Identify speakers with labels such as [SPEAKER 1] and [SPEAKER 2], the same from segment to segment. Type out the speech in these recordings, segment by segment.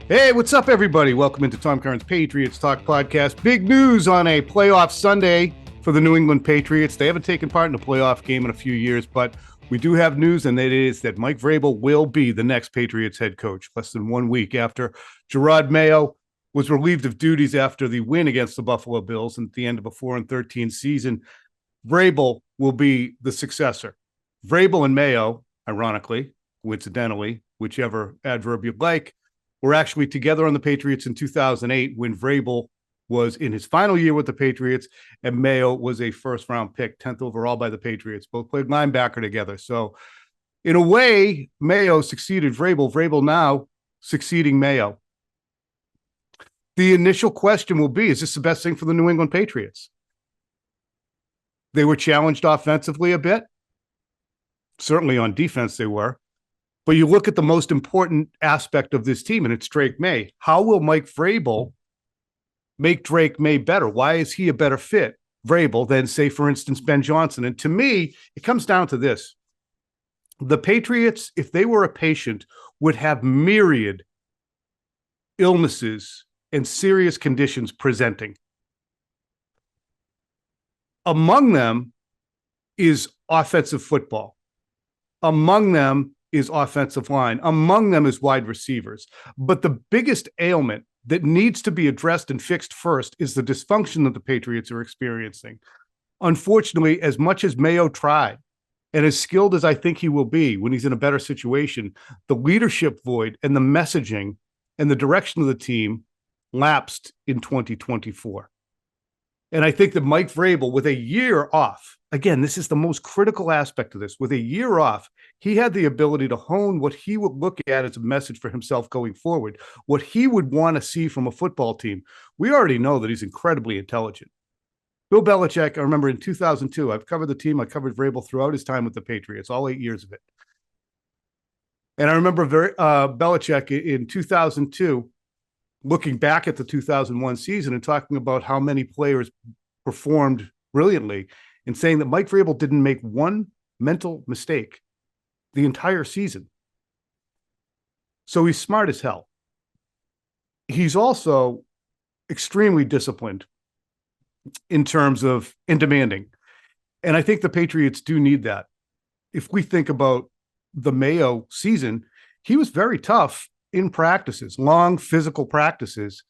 [SPEAKER 1] Hey, what's up, everybody? Welcome into Tom Curran's Patriots Talk podcast. Big news on a playoff Sunday for the New England Patriots. They haven't taken part in a playoff game in a few years, but we do have news, and that is that Mike Vrabel will be the next Patriots head coach less than 1 week after Jerod Mayo was relieved of duties after the win against the Buffalo Bills at the end of a 4-13 season. Vrabel will be the successor. Vrabel and Mayo, ironically, coincidentally, whichever adverb you like, were actually together on the Patriots in 2008 when Vrabel was in his final year with the Patriots and Mayo was a first-round pick, 10th overall by the Patriots. Both played linebacker together. So in a way, Mayo succeeded Vrabel. Vrabel now succeeding Mayo. The initial question will be, is this the best thing for the New England Patriots? They were challenged offensively a bit. Certainly on defense they were. But you look at the most important aspect of this team, and it's Drake May. How will Mike Vrabel make Drake May better? Why is he a better fit, Vrabel, than, say, for instance, Ben Johnson? And to me, it comes down to this. The Patriots, if they were a patient, would have myriad illnesses and serious conditions presenting. Among them is offensive football. Among them is offensive line. Among them is wide receivers. But the biggest ailment that needs to be addressed and fixed first is the dysfunction that the Patriots are experiencing. Unfortunately, as much as Mayo tried, and as skilled as I think he will be when he's in a better situation, the leadership void and the messaging and the direction of the team lapsed in 2024. And I think that Mike Vrabel, with a year off, again, this is the most critical aspect of this, with a year off, he had the ability to hone what he would look at as a message for himself going forward, what he would want to see from a football team. We already know that he's incredibly intelligent. Bill Belichick, I remember in 2002, I've covered the team. I covered Vrabel throughout his time with the Patriots, all 8 years of it. And I remember Belichick in 2002, looking back at the 2001 season and talking about how many players performed brilliantly and saying that Mike Vrabel didn't make one mental mistake the entire season. So he's smart as hell. He's also extremely disciplined in terms of and demanding. And I think the Patriots do need that. If we think about the Mayo season, he was very tough in practices, long physical practices.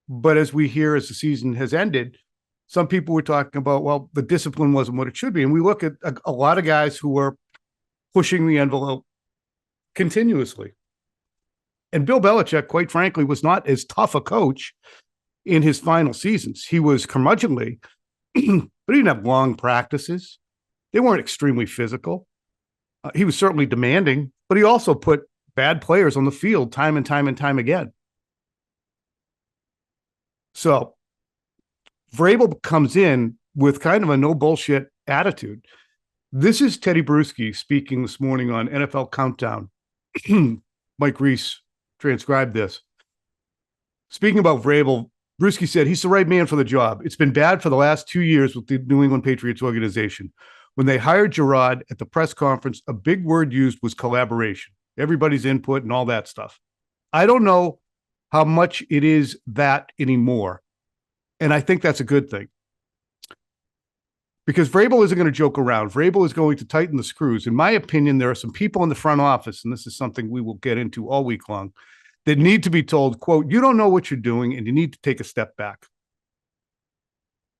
[SPEAKER 1] But as we hear, as the season has ended, some people were talking about, well, the discipline wasn't what it should be. And we look at a lot of guys who were pushing the envelope continuously. And Bill Belichick, quite frankly, was not as tough a coach in his final seasons. He was curmudgeonly, but he didn't have long practices. They weren't extremely physical. He was certainly demanding, but he also put bad players on the field time and time and time again. So Vrabel comes in with kind of a no bullshit attitude. This is Teddy Bruschi speaking this morning on NFL Countdown. Mike Reese transcribed this. Speaking about Vrabel, Bruschi said he's the right man for the job. It's been bad for the last 2 years with the New England Patriots organization. When they hired Jerod at the press conference, a big word used was collaboration. Everybody's input and all that stuff. I don't know how much it is that anymore. And I think that's a good thing. Because Vrabel isn't going to joke around. Vrabel is going to tighten the screws. In my opinion, there are some people in the front office, and this is something we will get into all week long, that need to be told, quote, you don't know what you're doing and you need to take a step back.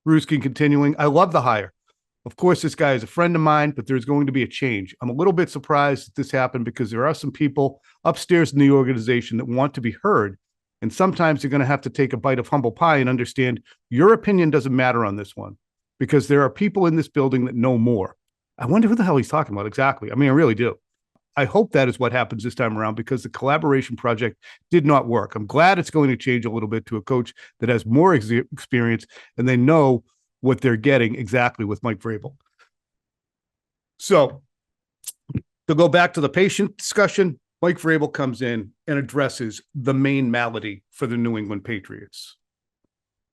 [SPEAKER 1] Bruschi continuing, I love the hire. Of course, this guy is a friend of mine, but there's going to be a change. I'm a little bit surprised that this happened because there are some people upstairs in the organization that want to be heard. And sometimes you're going to have to take a bite of humble pie and understand your opinion doesn't matter on this one because there are people in this building that know more. I wonder who the hell he's talking about exactly. I mean, I really do. I hope that is what happens this time around because the collaboration project did not work. I'm glad it's going to change a little bit to a coach that has more experience and they know what they're getting exactly with Mike Vrabel. So to go back to the patient discussion, Mike Vrabel comes in and addresses the main malady for the New England Patriots,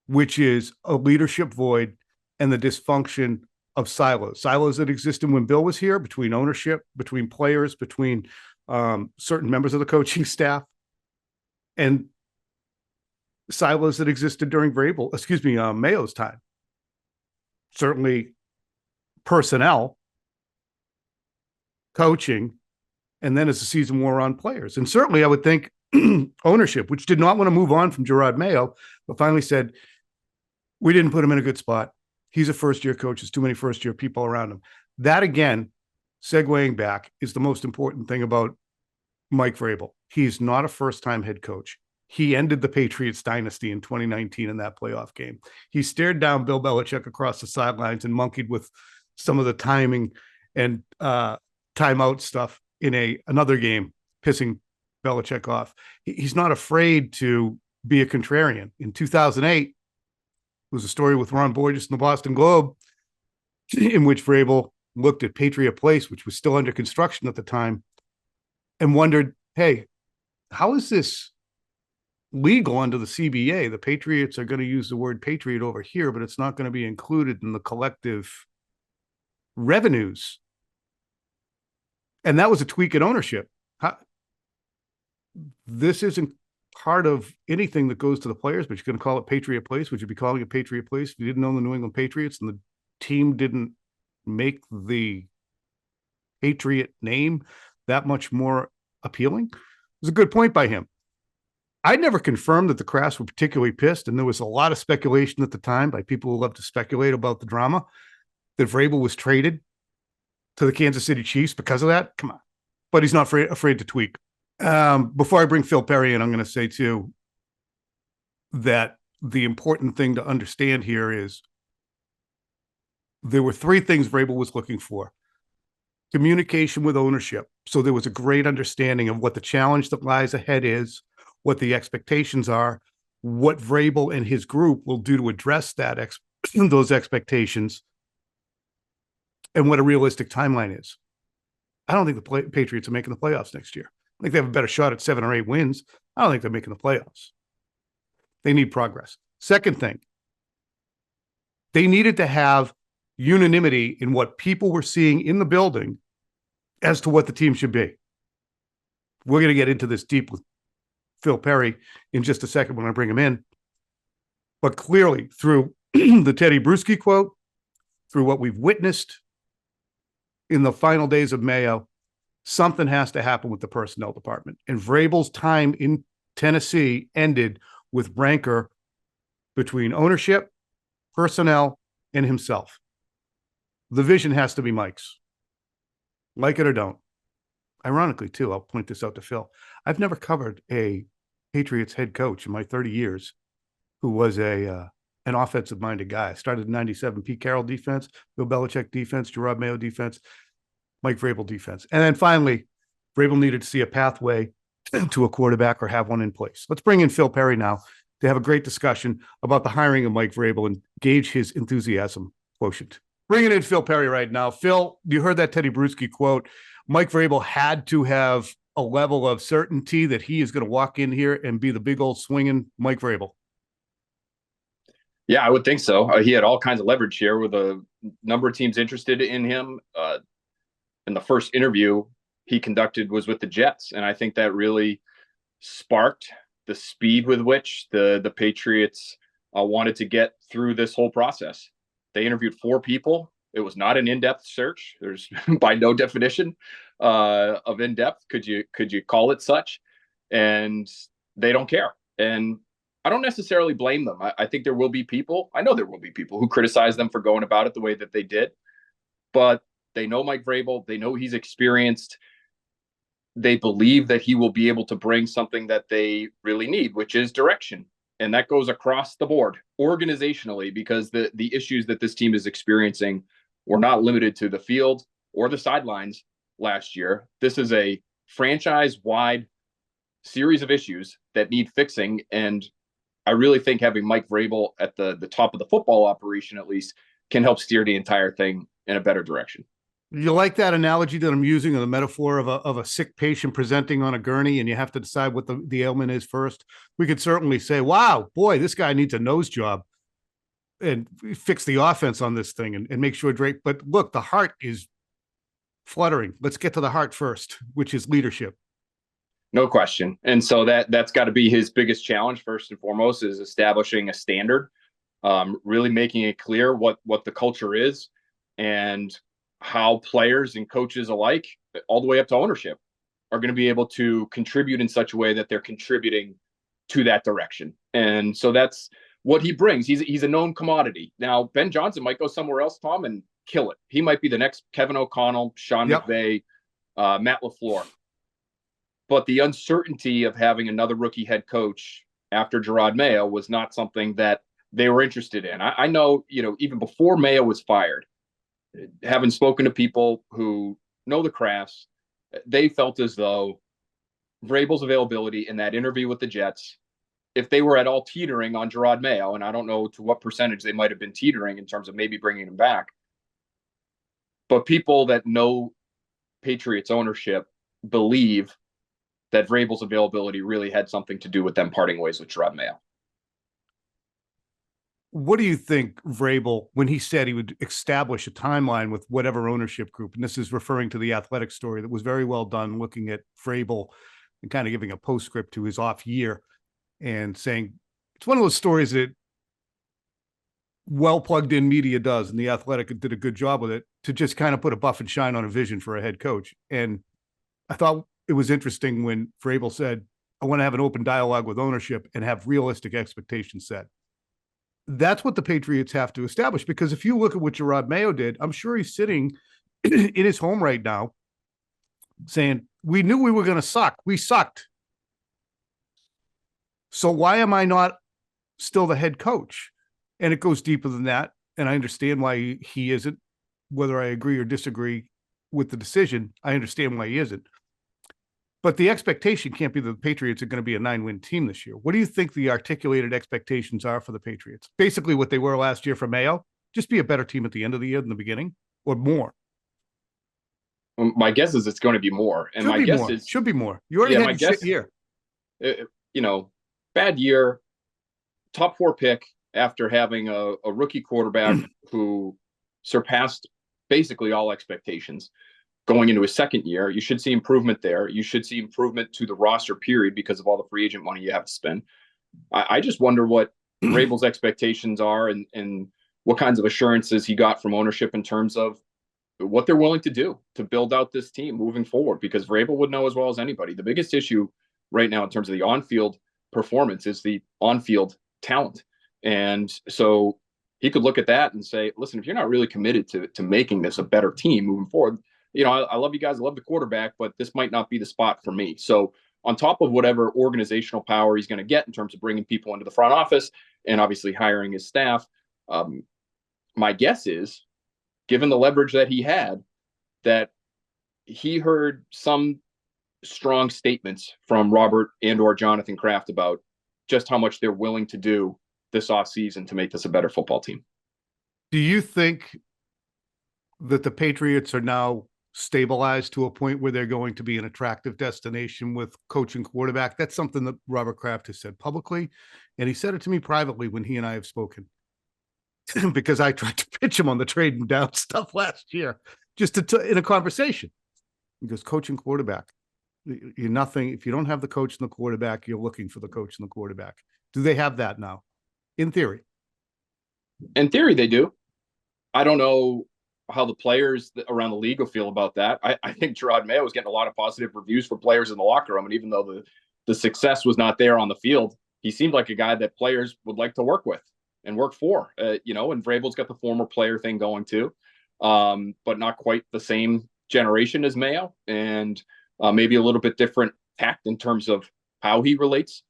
[SPEAKER 1] which is a leadership void and the dysfunction of silos that existed when Bill was here, between ownership, between players, between certain members of the coaching staff. And silos that existed during Mayo's time. Certainly personnel, coaching, and then as the season wore on, players. And certainly I would think ownership, which did not want to move on from Gerard Mayo, but finally said, we didn't put him in a good spot. He's a first-year coach. There's too many first-year people around him. That, again, segueing back, is the most important thing about Mike Vrabel. He's not a first-time head coach. He ended the Patriots dynasty in 2019 in that playoff game. He stared down Bill Belichick across the sidelines and monkeyed with some of the timing and timeout stuff in another game, pissing Belichick off. He's not afraid to be a contrarian. In 2008, was a story with Ron Borges in the Boston Globe, in which Vrabel looked at Patriot Place, which was still under construction at the time, and wondered, hey, how is this legal under the CBA? The Patriots are going to use the word Patriot over here, but it's not going to be included in the collective revenues. And that was a tweak at ownership. This isn't part of anything that goes to the players, but you're going to call it Patriot Place. Would you be calling it Patriot Place if you didn't own the New England Patriots and the team didn't make the Patriot name that much more appealing? It was a good point by him. I never confirmed that the Crafts were particularly pissed, and there was a lot of speculation at the time by people who love to speculate about the drama that Vrabel was traded to the Kansas City Chiefs because of that. Come on. But he's not afraid to tweak. Before I bring Phil Perry in, I'm going to say, too, that the important thing to understand here is there were three things Vrabel was looking for. Communication with ownership. So there was a great understanding of what the challenge that lies ahead is, what the expectations are, what Vrabel and his group will do to address those expectations, and what a realistic timeline is. I don't think the Patriots are making the playoffs next year. I think they have a better shot at 7 or 8 wins. I don't think they're making the playoffs. They need progress. Second thing, they needed to have unanimity in what people were seeing in the building as to what the team should be. We're going to get into this deep with Phil Perry in just a second when I bring him in. But clearly, through the Teddy Bruschi quote, through what we've witnessed in the final days of Mayo, something has to happen with the personnel department. And Vrabel's time in Tennessee ended with rancor between ownership, personnel, and himself. The vision has to be Mike's. Like it or don't. Ironically, too, I'll point this out to Phil. I've never covered a Patriots head coach in my 30 years who was an offensive-minded guy. I started in 97, Pete Carroll defense, Bill Belichick defense, Gerard Mayo defense, Mike Vrabel defense. And then finally, Vrabel needed to see a pathway to a quarterback or have one in place. Let's bring in Phil Perry now to have a great discussion about the hiring of Mike Vrabel and gauge his enthusiasm quotient. Bringing in Phil Perry right now. Phil, you heard that Teddy Bruschi quote. Mike Vrabel had to have a level of certainty that he is going to walk in here and be the big old swinging Mike Vrabel.
[SPEAKER 2] Yeah, I would think so. He had all kinds of leverage here with a number of teams interested in him. In the first interview he conducted was with the Jets, and I think that really sparked the speed with which the Patriots wanted to get through this whole process. They interviewed 4 people. It was not an in-depth search. There's by no definition of in-depth. Could you call it such? And they don't care. And I don't necessarily blame them. I think there will be people. I know there will be people who criticize them for going about it the way that they did. But they know Mike Vrabel. They know he's experienced. They believe that he will be able to bring something that they really need, which is direction. And that goes across the board organizationally, because the issues that this team is experiencing were not limited to the field or the sidelines last year. This is a franchise-wide series of issues that need fixing. And I really think having Mike Vrabel at the top of the football operation, at least, can help steer the entire thing in a better direction.
[SPEAKER 1] You like that analogy that I'm using, of the metaphor of a sick patient presenting on a gurney, and you have to decide what the ailment is first? We could certainly say, wow, boy, this guy needs a nose job and fix the offense on this thing and make sure Drake. But look, the heart is fluttering. Let's get to the heart first, which is leadership.
[SPEAKER 2] No question. And so that's got to be his biggest challenge first and foremost, is establishing a standard, really making it clear what the culture is and how players and coaches alike, all the way up to ownership, are going to be able to contribute in such a way that they're contributing to that direction. And so that's what he brings. He's a known commodity. Now, Ben Johnson might go somewhere else, Tom, and kill it. He might be the next Kevin O'Connell, Sean McVay, Matt LaFleur. But the uncertainty of having another rookie head coach after Gerard Mayo was not something that they were interested in. I know, even before Mayo was fired, having spoken to people who know the crafts, they felt as though Vrabel's availability in that interview with the Jets, if they were at all teetering on Gerard Mayo, and I don't know to what percentage they might have been teetering in terms of maybe bringing him back, but people that know Patriots ownership believe that Vrabel's availability really had something to do with them parting ways with Gerard Mayo.
[SPEAKER 1] What do you think Vrabel, when he said he would establish a timeline with whatever ownership group, and this is referring to the Athletic story that was very well done, looking at Vrabel and kind of giving a postscript to his off year and saying it's one of those stories that well plugged in media does, and the Athletic did a good job with it, to just kind of put a buff and shine on a vision for a head coach. And I thought it was interesting when Vrabel said, I want to have an open dialogue with ownership and have realistic expectations set. That's what the Patriots have to establish, because if you look at what Gerard Mayo did, I'm sure he's sitting in his home right now saying, we knew we were going to suck. We sucked. So why am I not still the head coach? And it goes deeper than that. And I understand why he isn't, whether I agree or disagree with the decision. I understand why he isn't. But the expectation can't be that the Patriots are going to be a 9-win team this year. What do you think the articulated expectations are for the Patriots? Basically what they were last year for Mayo, just be a better team at the end of the year than the beginning, or more?
[SPEAKER 2] My guess is it's going to be more. And my guess is
[SPEAKER 1] should be more. You already had a shit year.
[SPEAKER 2] Bad year, top 4 pick after having a rookie quarterback who surpassed basically all expectations. Going into his second year, you should see improvement there. You should see improvement to the roster period because of all the free agent money you have to spend. I just wonder what Vrabel's expectations are and what kinds of assurances he got from ownership in terms of what they're willing to do to build out this team moving forward, because Vrabel would know as well as anybody. The biggest issue right now in terms of the on-field performance is the on-field talent. And so he could look at that and say, listen, if you're not really committed to making this a better team moving forward, I love you guys. I love the quarterback, but this might not be the spot for me. So on top of whatever organizational power he's going to get in terms of bringing people into the front office and obviously hiring his staff, my guess is, given the leverage that he had, that he heard some strong statements from Robert and or Jonathan Kraft about just how much they're willing to do this offseason to make this a better football team.
[SPEAKER 1] Do you think that the Patriots are now stabilized to a point where they're going to be an attractive destination with coach and quarterback? That's something that Robert Kraft has said publicly, and he said it to me privately when he and I have spoken. Because I tried to pitch him on the trading down stuff last year, just in a conversation. He goes, coach and quarterback. You're nothing. If you don't have the coach and the quarterback, you're looking for the coach and the quarterback. Do they have that now? In theory.
[SPEAKER 2] In theory, they do. I don't know how the players around the league will feel about that. I think Gerard Mayo was getting a lot of positive reviews for players in the locker room. And even though the success was not there on the field, he seemed like a guy that players would like to work with and work for, and Vrabel's got the former player thing going too, but not quite the same generation as Mayo, and maybe a little bit different tact in terms of how he relates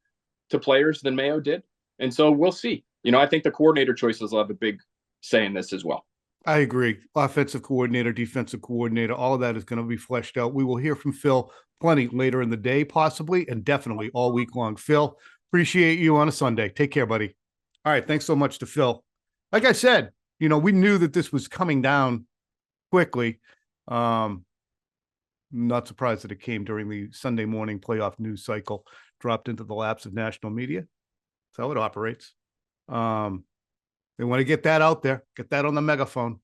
[SPEAKER 2] to players than Mayo did. And so we'll see. I think the coordinator choices will have a big say in this as well.
[SPEAKER 1] I agree. Offensive coordinator, defensive coordinator, all of that is going to be fleshed out. We will hear from Phil plenty later in the day, possibly, and definitely all week long. Phil, appreciate you on a Sunday. Take care, buddy. All right. Thanks so much to Phil. Like I said, we knew that this was coming down quickly. Not surprised that it came during the Sunday morning playoff news cycle, dropped into the laps of national media. That's how it operates. They want to get that out there, get that on the megaphone,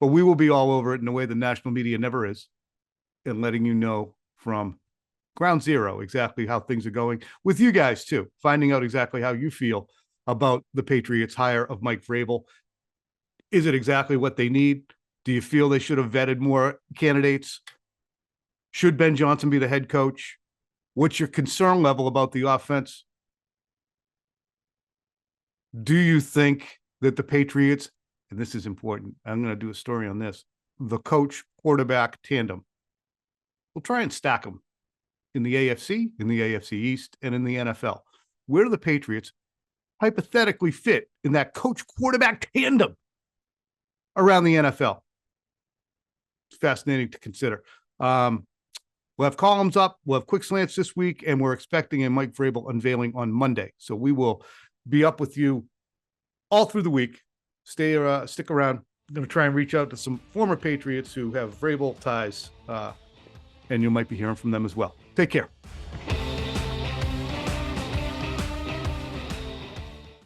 [SPEAKER 1] but we will be all over it in a way the national media never is, and letting you know from ground zero, exactly how things are going with you guys too, finding out exactly how you feel about the Patriots hire of Mike Vrabel. Is it exactly what they need? Do you feel they should have vetted more candidates? Should Ben Johnson be the head coach? What's your concern level about the offense? Do you think that the Patriots, and this is important, I'm going to do a story on this, the coach quarterback tandem, we'll try and stack them in the AFC, in the AFC East, and in the NFL. Where do the Patriots hypothetically fit in that coach quarterback tandem around the NFL? It's fascinating to consider. We'll have columns up. We'll have quick slants this week, and we're expecting a Mike Vrabel unveiling on Monday. So we will be up with you all through the week. Stick around. I'm going to try and reach out to some former Patriots who have Vrabel ties, and you might be hearing from them as well. Take care.